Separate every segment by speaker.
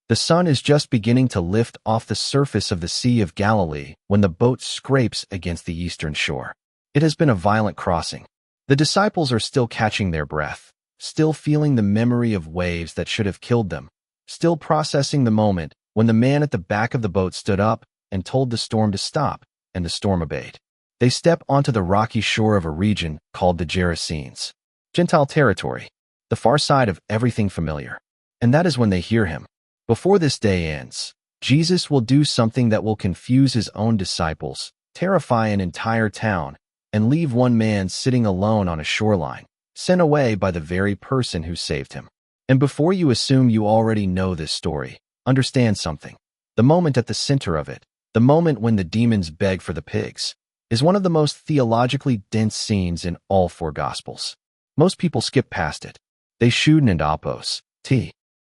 Speaker 1: The sun is just beginning to lift off the surface of the Sea of Galilee when the boat scrapes against the eastern shore. It has been a violent crossing. The disciples are still catching their breath, still feeling the memory of waves that should have killed them, still processing the moment when the man at the back of the boat stood up and told the storm to stop, and the storm obeyed. They step onto the rocky shore of a region called the Gerasenes, Gentile territory, the far side of everything familiar. And that is when they hear him. Before this day ends, Jesus will do something that will confuse his own disciples, terrify an entire town, and leave one man sitting alone on a shoreline, sent away by the very person who saved him. And before you assume you already know this story, understand something. The moment at the center of it, the moment when the demons beg for the pigs, is one of the most theologically dense scenes in all four Gospels. Most people skip past it. They shun and oppose,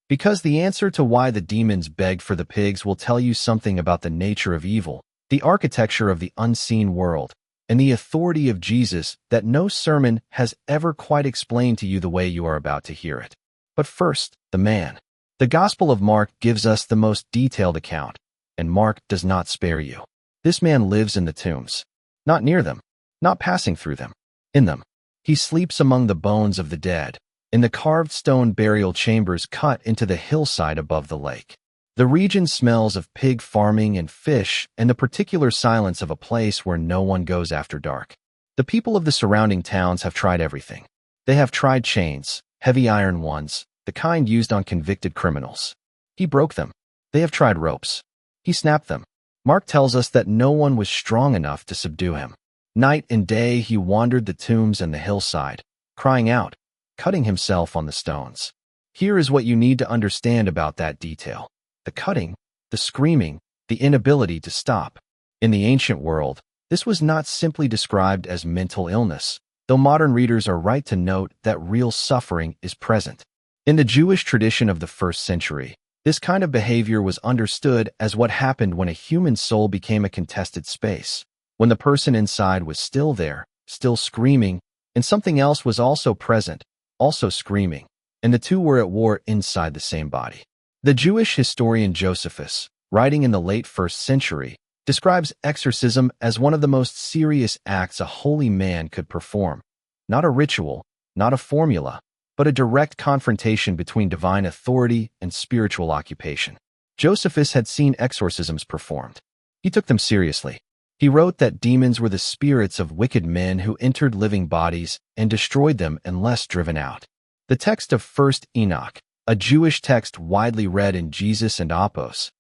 Speaker 1: because the answer to why the demons begged for the pigs will tell you something about the nature of evil, the architecture of the unseen world, and the authority of Jesus that no sermon has ever quite explained to you the way you are about to hear it. But first, the man. The Gospel of Mark gives us the most detailed account, and Mark does not spare you. This man lives in the tombs. Not near them, not passing through them, in them. He sleeps among the bones of the dead, in the carved stone burial chambers cut into the hillside above the lake. The region smells of pig farming and fish and the particular silence of a place where no one goes after dark. The people of the surrounding towns have tried everything. They have tried chains, heavy iron ones, the kind used on convicted criminals. He broke them. They have tried ropes. He snapped them. Mark tells us that no one was strong enough to subdue him. Night and day he wandered the tombs and the hillside, crying out, cutting himself on the stones. Here is what you need to understand about that detail. The cutting, the screaming, the inability to stop. In the ancient world, this was not simply described as mental illness, though modern readers are right to note that real suffering is present. In the Jewish tradition of the first century, this kind of behavior was understood as what happened when a human soul became a contested space, when the person inside was still there, still screaming, and something else was also present, also screaming, and the two were at war inside the same body. The Jewish historian Josephus, writing in the late 1st century, describes exorcism as one of the most serious acts a holy man could perform. Not a ritual, not a formula, but a direct confrontation between divine authority and spiritual occupation. Josephus had seen exorcisms performed. He took them seriously. He wrote that demons were the spirits of wicked men who entered living bodies and destroyed them unless driven out. The text of 1st Enoch, a Jewish text widely read in Jesus and Apos,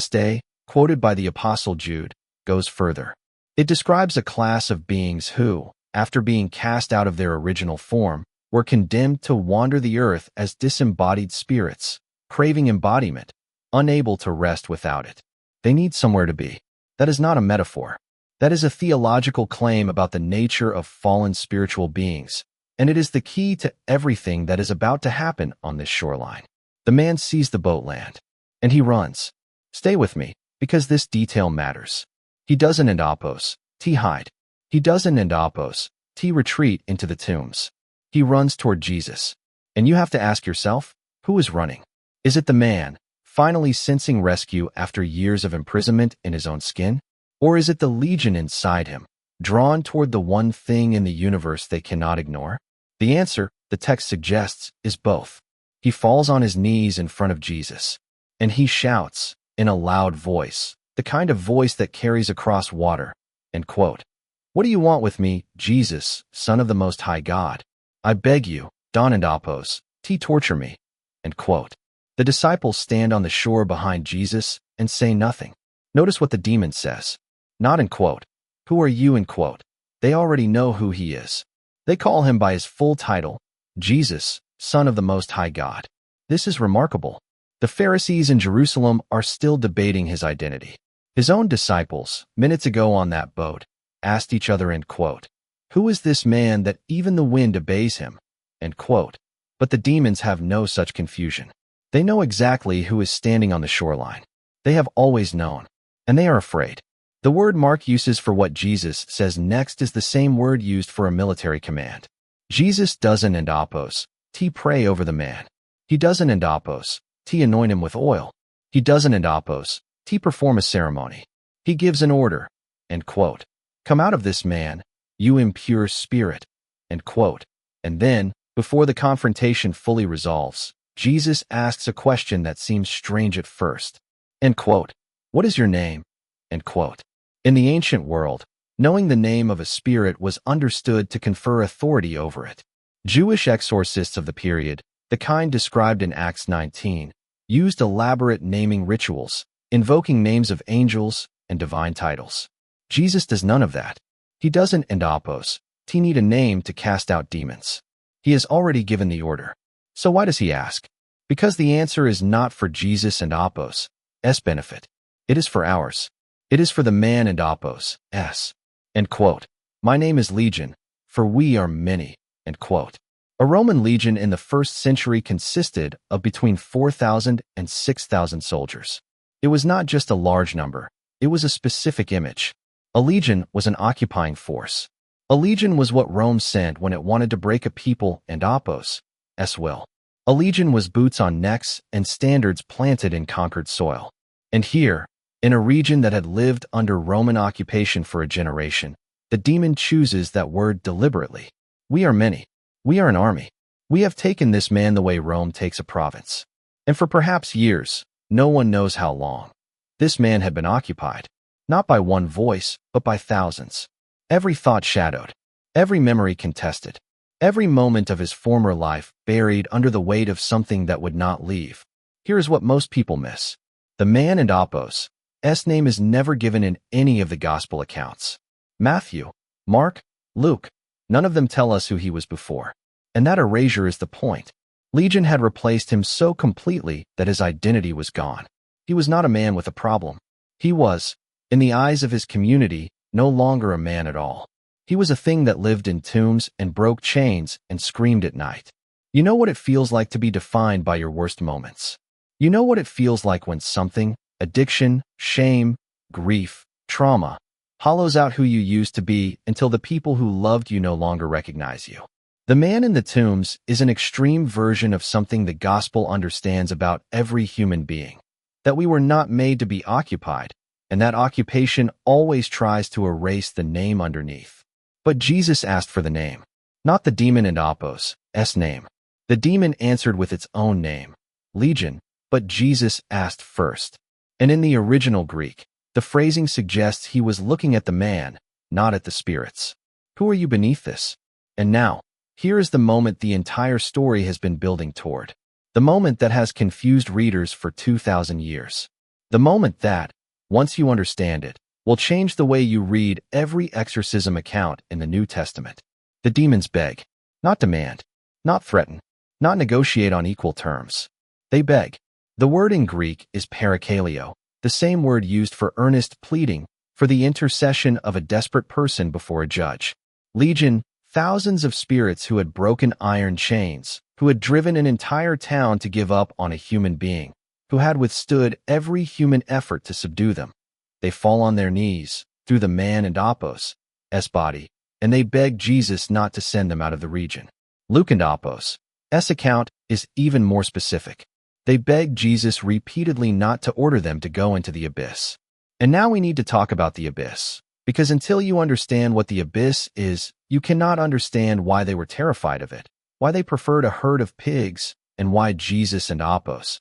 Speaker 1: Day, quoted by the Apostle Jude, goes further. It describes a class of beings who, after being cast out of their original form, were condemned to wander the earth as disembodied spirits, craving embodiment, unable to rest without it. They need somewhere to be. That is not a metaphor. That is a theological claim about the nature of fallen spiritual beings, and it is the key to everything that is about to happen on this shoreline. The man sees the boat land, and he runs. Stay with me, because this detail matters. He doesn't endopos, hide. He doesn't endopos, retreat into the tombs. He runs toward Jesus. And you have to ask yourself, who is running? Is it the man, finally sensing rescue after years of imprisonment in his own skin? Or is it the legion inside him, drawn toward the one thing in the universe they cannot ignore? The answer, the text suggests, is both. He falls on his knees in front of Jesus, and he shouts, in a loud voice, the kind of voice that carries across water, and quote, "What do you want with me, Jesus, Son of the Most High God? I beg you, don and apos, torture me." End quote. The disciples stand on the shore behind Jesus and say nothing. Notice what the demon says. Not in quote. Who are you in quote. They already know who he is. They call him by his full title, Jesus, Son of the Most High God. This is remarkable. The Pharisees in Jerusalem are still debating his identity. His own disciples, minutes ago on that boat, asked each other end quote, "Who is this man that even the wind obeys him?" End quote. But the demons have no such confusion. They know exactly who is standing on the shoreline. They have always known, and they are afraid. The word Mark uses for what Jesus says next is the same word used for a military command. Jesus doesn't endopos, pray over the man. He doesn't endopos, anoint him with oil. He doesn't endopos. He perform a ceremony. He gives an order. End quote. Come out of this man, you impure spirit. End quote. And then, before the confrontation fully resolves, Jesus asks a question that seems strange at first. End quote. What is your name? End quote. In the ancient world, knowing the name of a spirit was understood to confer authority over it. Jewish exorcists of the period, the kind described in Acts 19, used elaborate naming rituals, invoking names of angels and divine titles. Jesus does none of that. He doesn't endopos. He need a name to cast out demons. He has already given the order. So why does he ask? Because the answer is not for Jesus and Apos' benefit. It is for ours. It is for the man and Apos' End quote. My name is Legion, for we are many. End quote. A Roman legion in the 1st century consisted of between 4,000 and 6,000 soldiers. It was not just a large number. It was a specific image. A legion was an occupying force. A legion was what Rome sent when it wanted to break a people and Apos' will. A legion was boots on necks and standards planted in conquered soil. And here, in a region that had lived under Roman occupation for a generation, the demon chooses that word deliberately. We are many. We are an army. We have taken this man the way Rome takes a province. And for perhaps years, no one knows how long, this man had been occupied, not by one voice, but by thousands. Every thought shadowed, every memory contested, every moment of his former life buried under the weight of something that would not leave. Here is what most people miss. The man and Apos' name is never given in any of the gospel accounts. Matthew, Mark, Luke, none of them tell us who he was before. And that erasure is the point. Legion had replaced him so completely that his identity was gone. He was not a man with a problem. He was, in the eyes of his community, no longer a man at all. He was a thing that lived in tombs and broke chains and screamed at night. You know what it feels like to be defined by your worst moments. You know what it feels like when something, addiction, shame, grief, trauma, hollows out who you used to be until the people who loved you no longer recognize you. The man in the tombs is an extreme version of something the gospel understands about every human being, that we were not made to be occupied, and that occupation always tries to erase the name underneath. But Jesus asked for the name, not the demon and Apos' name. The demon answered with its own name, Legion, but Jesus asked first. And in the original Greek, the phrasing suggests he was looking at the man, not at the spirits. Who are you beneath this? And now, here is the moment the entire story has been building toward. The moment that has confused readers for 2,000 years. The moment that, once you understand it, will change the way you read every exorcism account in the New Testament. The demons beg, not demand, not threaten, not negotiate on equal terms. They beg. The word in Greek is parakaleo, the same word used for earnest pleading, for the intercession of a desperate person before a judge. Legion, thousands of spirits who had broken iron chains, who had driven an entire town to give up on a human being, who had withstood every human effort to subdue them. They fall on their knees, through the man and Apos' body, and they beg Jesus not to send them out of the region. Luke and Apos' account is even more specific. They beg Jesus repeatedly not to order them to go into the abyss. And now we need to talk about the abyss, because until you understand what the abyss is, you cannot understand why they were terrified of it, why they preferred a herd of pigs, and why Jesus and Apos'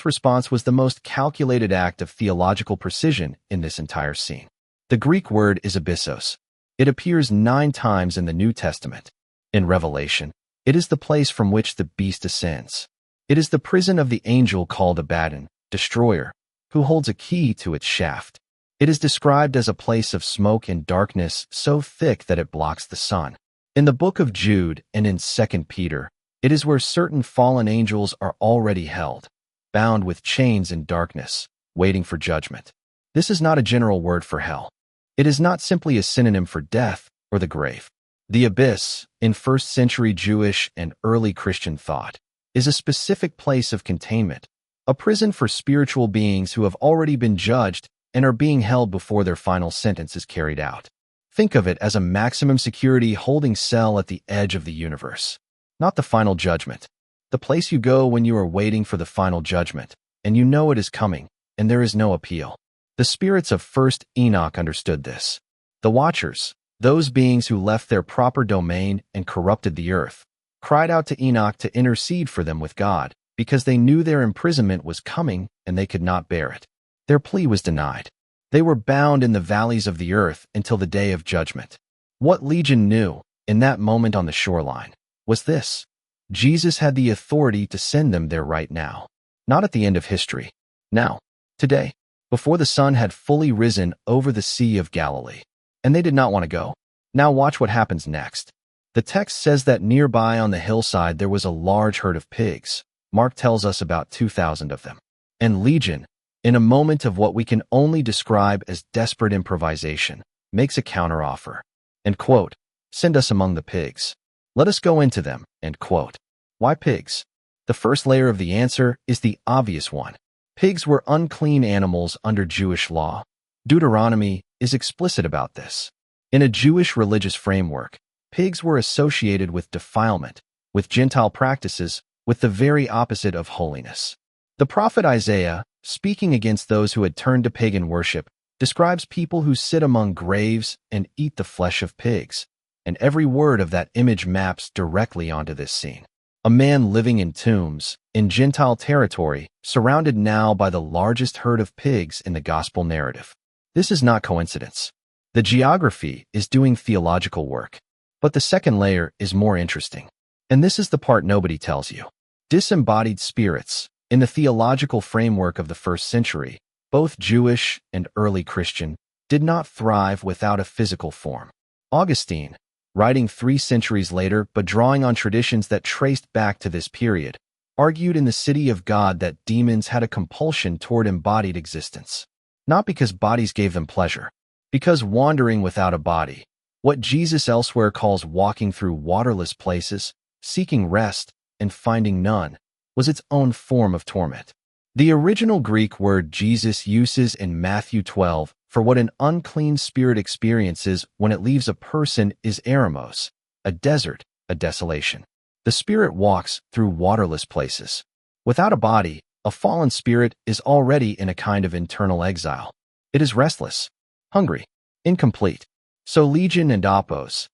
Speaker 1: response was the most calculated act of theological precision in this entire scene. The Greek word is abyssos. It appears 9 times in the New Testament. In Revelation, it is the place from which the beast ascends. It is the prison of the angel called Abaddon, destroyer, who holds a key to its shaft. It is described as a place of smoke and darkness so thick that it blocks the sun. In the book of Jude and in 2 Peter, it is where certain fallen angels are already held, bound with chains in darkness, waiting for judgment. This is not a general word for hell. It is not simply a synonym for death or the grave. The abyss, in 1st century Jewish and early Christian thought, is a specific place of containment, a prison for spiritual beings who have already been judged and are being held before their final sentence is carried out. Think of it as a maximum security holding cell at the edge of the universe. Not the final judgment. The place you go when you are waiting for the final judgment, and you know it is coming, and there is no appeal. The spirits of first Enoch understood this. The watchers, those beings who left their proper domain and corrupted the earth, cried out to Enoch to intercede for them with God, because they knew their imprisonment was coming and they could not bear it. Their plea was denied. They were bound in the valleys of the earth until the day of judgment. What Legion knew, in that moment on the shoreline, was this: Jesus had the authority to send them there right now. Not at the end of history. Now. Today. Before the sun had fully risen over the Sea of Galilee. And they did not want to go. Now watch what happens next. The text says that nearby on the hillside there was a large herd of pigs. Mark tells us about 2,000 of them. And Legion, in a moment of what we can only describe as desperate improvisation, makes a counteroffer. And quote, "Send us among the pigs. Let us go into them." End quote. Why pigs? The first layer of the answer is the obvious one. Pigs were unclean animals under Jewish law. Deuteronomy is explicit about this. In a Jewish religious framework, pigs were associated with defilement, with Gentile practices, with the very opposite of holiness. The prophet Isaiah, speaking against those who had turned to pagan worship, describes people who sit among graves and eat the flesh of pigs, and every word of that image maps directly onto this scene. A man living in tombs, in Gentile territory, surrounded now by the largest herd of pigs in the gospel narrative. This is not coincidence. The geography is doing theological work. But the second layer is more interesting. And this is the part nobody tells you. Disembodied spirits, in the theological framework of the first century, both Jewish and early Christian, did not thrive without a physical form. Augustine, writing 3 centuries later but drawing on traditions that traced back to this period, argued in the City of God that demons had a compulsion toward embodied existence. Not because bodies gave them pleasure, because wandering without a body, what Jesus elsewhere calls walking through waterless places, seeking rest and finding none, was its own form of torment. The original Greek word Jesus uses in Matthew 12 for what an unclean spirit experiences when it leaves a person is eremos, a desert, a desolation. The spirit walks through waterless places. Without a body, a fallen spirit is already in a kind of internal exile. It is restless, hungry, incomplete. So Legion and Apos'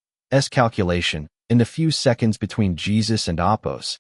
Speaker 1: calculation, in the few seconds between Jesus and Apos'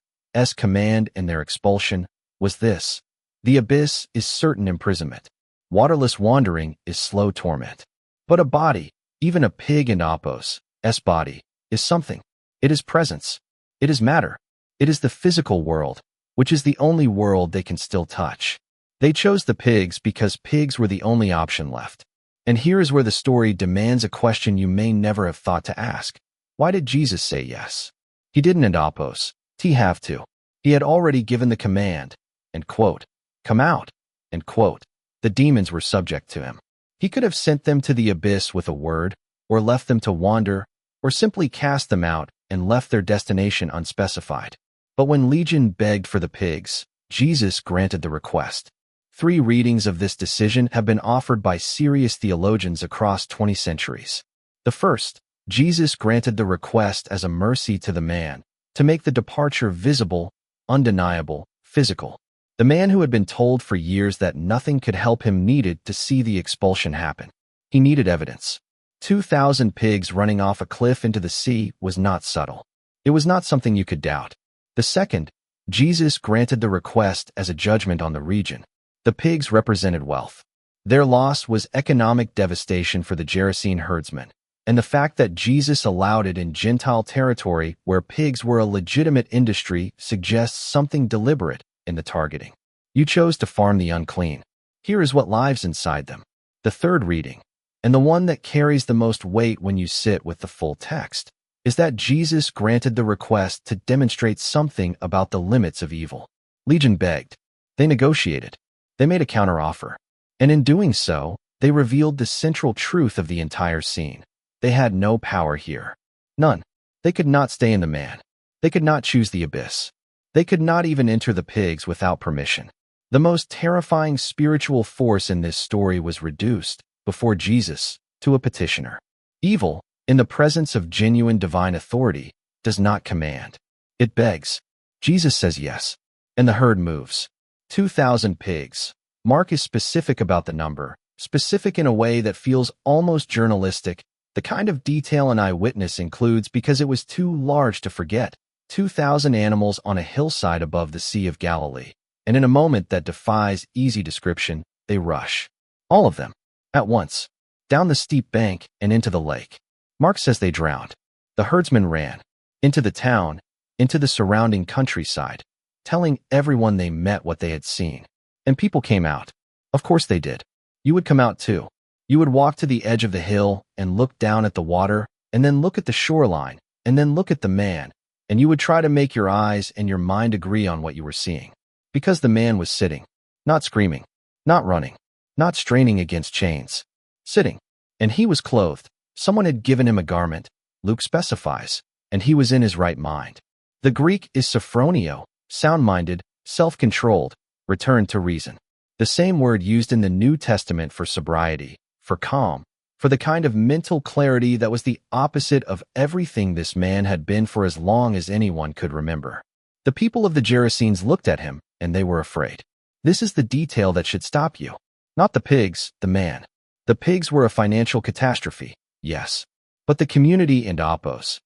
Speaker 1: command and their expulsion, was this: the abyss is certain imprisonment. Waterless wandering is slow torment. But a body, even a pig and Apos' body, is something. It is presence. It is matter. It is the physical world, which is the only world they can still touch. They chose the pigs because pigs were the only option left. And here is where the story demands a question you may never have thought to ask. Why did Jesus say yes? He didn't and Apos. He have to. He had already given the command, and quote, "Come out," and quote. The demons were subject to him. He could have sent them to the abyss with a word, or left them to wander, or simply cast them out and left their destination unspecified. But when Legion begged for the pigs, Jesus granted the request. 3 readings of this decision have been offered by serious theologians across 20 centuries. The first, Jesus granted the request as a mercy to the man, to make the departure visible, undeniable, physical. The man who had been told for years that nothing could help him needed to see the expulsion happen. He needed evidence. 2,000 pigs running off a cliff into the sea was not subtle. It was not something you could doubt. The second, Jesus granted the request as a judgment on the region. The pigs represented wealth. Their loss was economic devastation for the Gerasene herdsmen, and the fact that Jesus allowed it in Gentile territory where pigs were a legitimate industry suggests something deliberate in the targeting. You chose to farm the unclean. Here is what lives inside them. The third reading, and the one that carries the most weight when you sit with the full text, is that Jesus granted the request to demonstrate something about the limits of evil. Legion begged. They negotiated. They made a counteroffer. And in doing so, they revealed the central truth of the entire scene. They had no power here. None. They could not stay in the man. They could not choose the abyss. They could not even enter the pigs without permission. The most terrifying spiritual force in this story was reduced, before Jesus, to a petitioner. Evil, in the presence of genuine divine authority, does not command. It begs. Jesus says yes, and the herd moves. 2,000 pigs. Mark is specific about the number, specific in a way that feels almost journalistic, the kind of detail an eyewitness includes because it was too large to forget. 2,000 animals on a hillside above the Sea of Galilee. And in a moment that defies easy description, they rush. All of them. At once. Down the steep bank and into the lake. Mark says they drowned. The herdsmen ran. Into the town, into the surrounding countryside, telling everyone they met what they had seen. And people came out. Of course they did. You would come out too. You would walk to the edge of the hill and look down at the water, and then look at the shoreline, and then look at the man, and you would try to make your eyes and your mind agree on what you were seeing. Because the man was sitting, not screaming, not running, not straining against chains. Sitting. And he was clothed. Someone had given him a garment, Luke specifies, and he was in his right mind. The Greek is sophronio, sound-minded, self-controlled, returned to reason. The same word used in the New Testament for sobriety, for calm, for the kind of mental clarity that was the opposite of everything this man had been for as long as anyone could remember. The people of the Gerasenes looked at him, and they were afraid. This is the detail that should stop you. Not the pigs, the man. The pigs were a financial catastrophe, yes. But the community and Apos'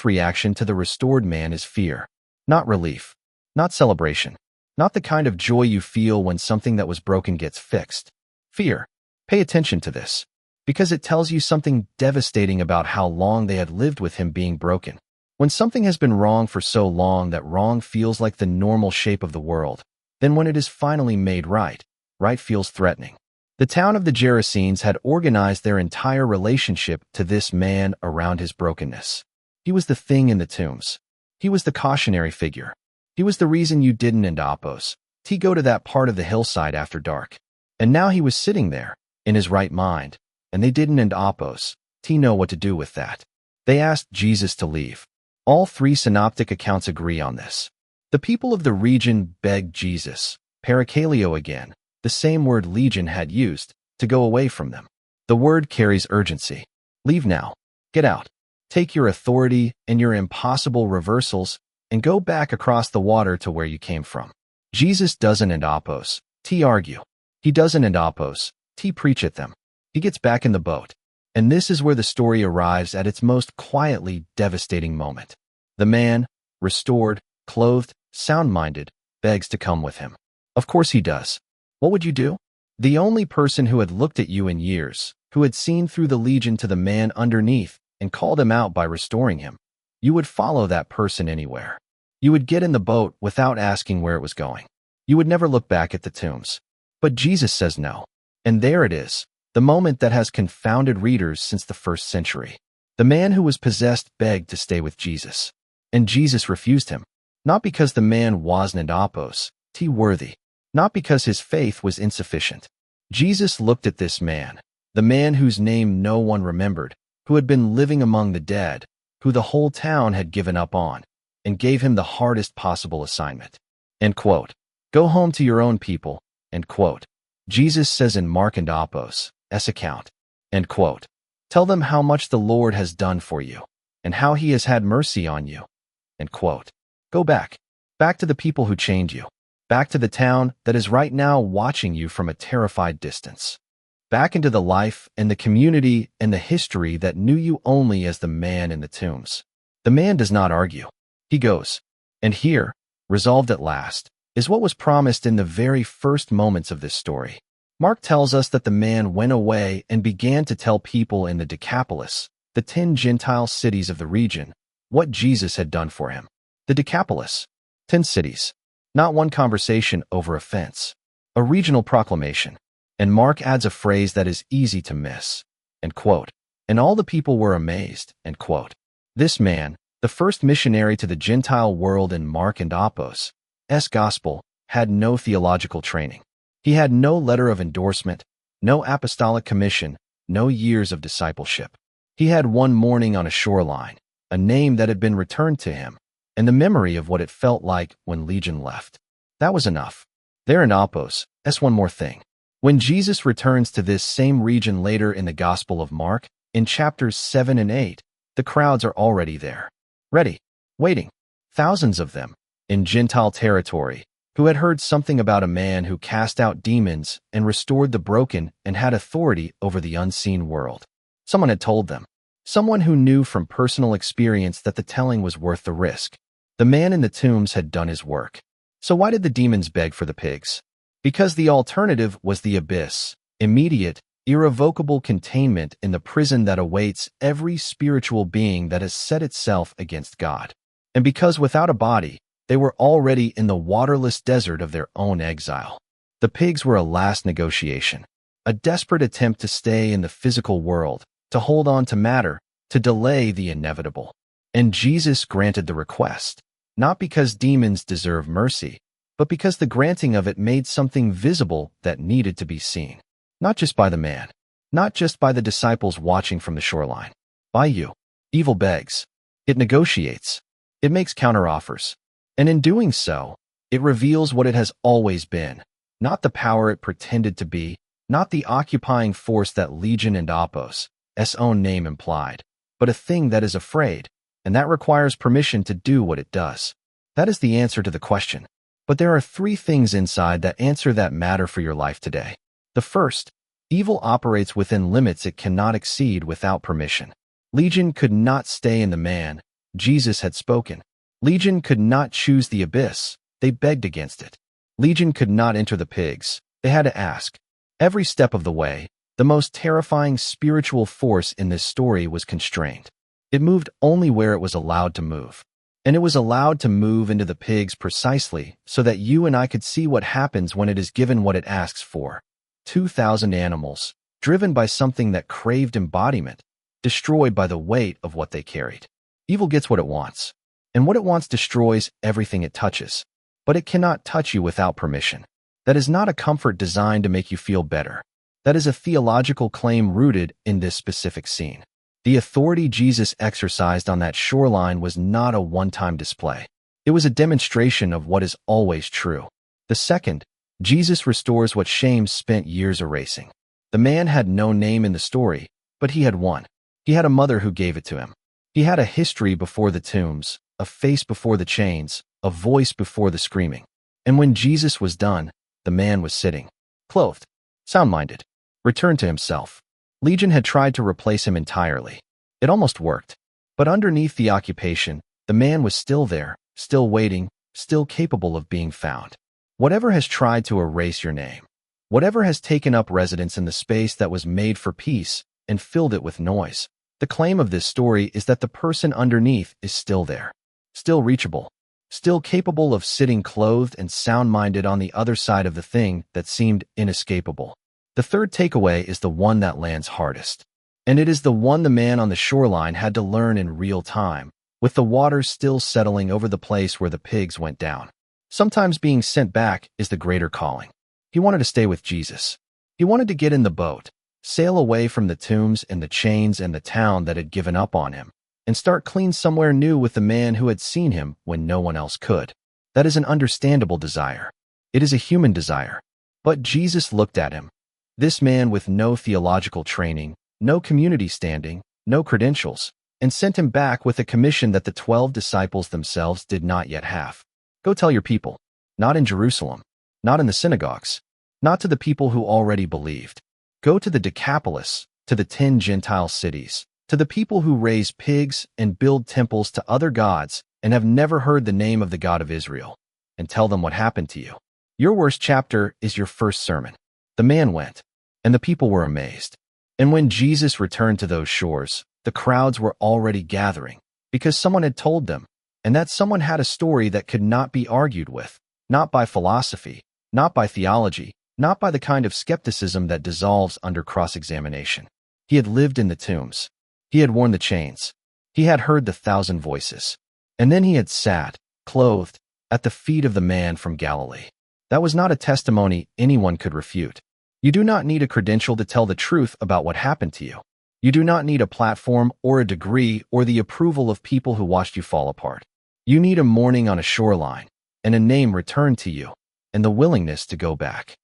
Speaker 1: reaction to the restored man is fear. Not relief. Not celebration. Not the kind of joy you feel when something that was broken gets fixed. Fear. Pay attention to this. Because it tells you something devastating about how long they had lived with him being broken. When something has been wrong for so long that wrong feels like the normal shape of the world, then when it is finally made right, right feels threatening. The town of the Gerasenes had organized their entire relationship to this man around his brokenness. He was the thing in the tombs. He was the cautionary figure. He was the reason you didn't and Apos go to that part of the hillside after dark. And now he was sitting there, in his right mind, and they didn't and Apos know what to do with that. They asked Jesus to leave. All three synoptic accounts agree on this. The people of the region begged Jesus, parakaleo again, the same word Legion had used, to go away from them. The word carries urgency. Leave now. Get out. Take your authority and your impossible reversals and go back across the water to where you came from. Jesus doesn't and Apos argue. He doesn't and Apos preach at them. He gets back in the boat. And this is where the story arrives at its most quietly devastating moment. The man, restored, clothed, sound-minded, begs to come with him. Of course he does. What would you do? The only person who had looked at you in years, who had seen through the Legion to the man underneath and called him out by restoring him, you would follow that person anywhere. You would get in the boat without asking where it was going. You would never look back at the tombs. But Jesus says no. And there it is, the moment that has confounded readers since the first century. The man who was possessed begged to stay with Jesus. And Jesus refused him. Not because the man wasn't Apos worthy. Not because his faith was insufficient. Jesus looked at this man, the man whose name no one remembered, who had been living among the dead, who the whole town had given up on, and gave him the hardest possible assignment. End quote. Go home to your own people. End quote. Jesus says in Mark and Apos' account. End quote. Tell them how much the Lord has done for you, and how he has had mercy on you. End quote. Go back. Back to the people who chained you. Back to the town that is right now watching you from a terrified distance. Back into the life and the community and the history that knew you only as the man in the tombs. The man does not argue. He goes. And here, resolved at last, is what was promised in the very first moments of this story. Mark tells us that the man went away and began to tell people in the Decapolis, the 10 Gentile cities of the region, what Jesus had done for him. The Decapolis. 10 cities. Not one conversation over a fence. A regional proclamation. And Mark adds a phrase that is easy to miss. End quote. And all the people were amazed. End quote. This man, the first missionary to the Gentile world in Mark and Apos' gospel, had no theological training. He had no letter of endorsement, no apostolic commission, no years of discipleship. He had one morning on a shoreline, a name that had been returned to him, and the memory of what it felt like when Legion left. That was enough. There in Apos, one more thing. When Jesus returns to this same region later in the Gospel of Mark, in chapters 7 and 8, the crowds are already there. Ready. Waiting. Thousands of them. In Gentile territory. who had heard something about a man who cast out demons and restored the broken and had authority over the unseen world. Someone had told them. Someone who knew from personal experience that the telling was worth the risk. The man in the tombs had done his work. So why did the demons beg for the pigs? Because the alternative was the abyss, immediate, irrevocable containment in the prison that awaits every spiritual being that has set itself against God. And because without a body, they were already in the waterless desert of their own exile. The pigs were a last negotiation, a desperate attempt to stay in the physical world, to hold on to matter, to delay the inevitable. And Jesus granted the request, not because demons deserve mercy, but because the granting of it made something visible that needed to be seen. Not just by the man, not just by the disciples watching from the shoreline. By you. Evil begs. It negotiates. It makes counteroffers. And in doing so, it reveals what it has always been, not the power it pretended to be, not the occupying force that Legion and Apos, own name implied, but a thing that is afraid, and that requires permission to do what it does. That is the answer to the question. But there are 3 things inside that answer that matter for your life today. The first, evil operates within limits it cannot exceed without permission. Legion could not stay in the man. Jesus had spoken. Legion could not choose the abyss. They begged against it. Legion could not enter the pigs. They had to ask. Every step of the way, the most terrifying spiritual force in this story was constrained. It moved only where it was allowed to move. And it was allowed to move into the pigs precisely so that you and I could see what happens when it is given what it asks for. 2,000 animals, driven by something that craved embodiment, destroyed by the weight of what they carried. Evil gets what it wants, and what it wants destroys everything it touches. But it cannot touch you without permission. That is not a comfort designed to make you feel better. That is a theological claim rooted in this specific scene. The authority Jesus exercised on that shoreline was not a one-time display. It was a demonstration of what is always true. The second, Jesus restores what shame spent years erasing. The man had no name in the story, but he had one. He had a mother who gave it to him. He had a history before the tombs, a face before the chains, a voice before the screaming. And when Jesus was done, the man was sitting, clothed, sound-minded, returned to himself. Legion had tried to replace him entirely. It almost worked. But underneath the occupation, the man was still there, still waiting, still capable of being found. Whatever has tried to erase your name, whatever has taken up residence in the space that was made for peace and filled it with noise, the claim of this story is that the person underneath is still there, still reachable, still capable of sitting clothed and sound-minded on the other side of the thing that seemed inescapable. The third takeaway is the one that lands hardest. And it is the one the man on the shoreline had to learn in real time, with the waters still settling over the place where the pigs went down. Sometimes being sent back is the greater calling. He wanted to stay with Jesus. He wanted to get in the boat, sail away from the tombs and the chains and the town that had given up on him, and start clean somewhere new with the man who had seen him when no one else could. That is an understandable desire. It is a human desire. But Jesus looked at him. This man with no theological training, no community standing, no credentials, and sent him back with a commission that the 12 disciples themselves did not yet have. Go tell your people, not in Jerusalem, not in the synagogues, not to the people who already believed. Go to the Decapolis, to the 10 Gentile cities, to the people who raise pigs and build temples to other gods and have never heard the name of the God of Israel, and tell them what happened to you. Your worst chapter is your first sermon. The man went, and the people were amazed. And when Jesus returned to those shores, the crowds were already gathering, because someone had told them, and that someone had a story that could not be argued with, not by philosophy, not by theology, not by the kind of skepticism that dissolves under cross-examination. He had lived in the tombs. He had worn the chains. He had heard the 1,000 voices. And then he had sat, clothed, at the feet of the man from Galilee. That was not a testimony anyone could refute. You do not need a credential to tell the truth about what happened to you. You do not need a platform or a degree or the approval of people who watched you fall apart. You need a morning on a shoreline, and a name returned to you, and the willingness to go back.